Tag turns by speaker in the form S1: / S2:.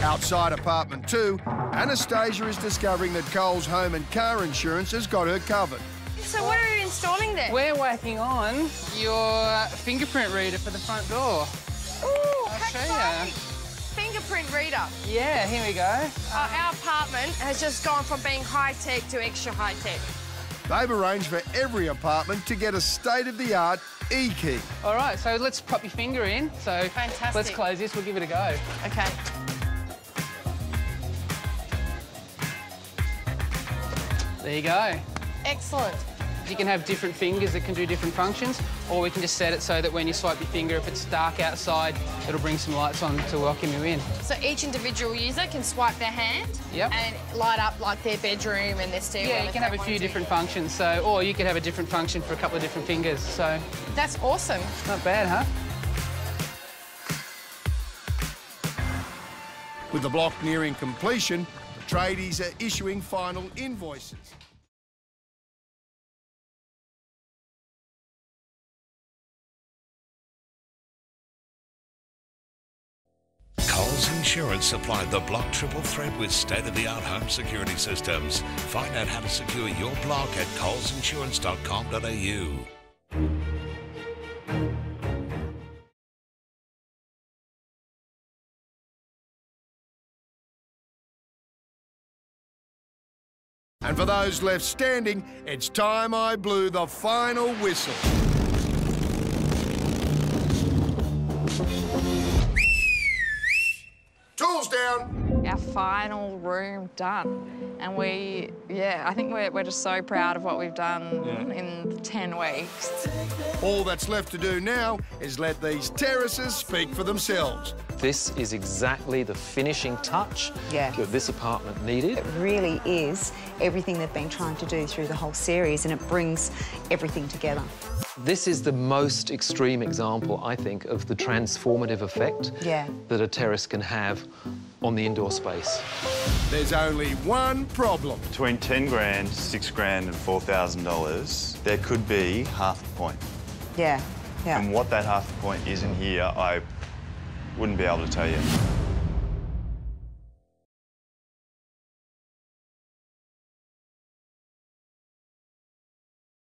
S1: Outside apartment 2, Anastasia is discovering that Cole's home and car insurance has got her covered.
S2: So what are we installing there?
S3: We're working on your fingerprint reader for the front door.
S2: Ooh,
S3: I'll
S2: how
S3: show
S2: exciting.
S3: you.
S2: Fingerprint reader.
S3: Yeah, here we go.
S2: Our apartment has just gone from being high-tech to extra high-tech.
S1: They've arranged for every apartment to get a state-of-the-art ekey.
S3: All right, so let's pop your finger in. So
S2: Fantastic.
S3: let's close this, we'll give it a go.
S2: OK.
S3: There you go.
S2: Excellent.
S3: You can have different fingers that can do different functions, or we can just set it so that when you swipe your finger, if it's dark outside, it'll bring some lights on to welcome you in.
S2: So each individual user can swipe their hand and light up like their bedroom and their stairwell.
S3: Yeah, you can have a few different functions, so, or you could have a different function for a couple of different fingers, so...
S2: That's awesome.
S3: Not bad, huh?
S1: With the block nearing completion, the tradies are issuing final invoices.
S4: Coles Insurance supplied the block triple threat with state-of-the-art home security systems. Find out how to secure your block at colesinsurance.com.au.
S1: And for those left standing, it's time I blew the final whistle. Tools down.
S5: Our final room done. And I think we're just so proud of what we've done in 10 weeks.
S1: All that's left to do now is let these terraces speak for themselves.
S6: This is exactly the finishing touch that this apartment needed.
S7: It really is everything they've been trying to do through the whole series, and it brings everything together.
S6: This is the most extreme example, I think, of the transformative effect that a terrace can have on the indoor space.
S1: There's only one problem.
S8: Between 10 grand, 6 grand and $4,000, there could be half a point.
S7: Yeah.
S8: And what that half a point is in here, I wouldn't be able to tell you.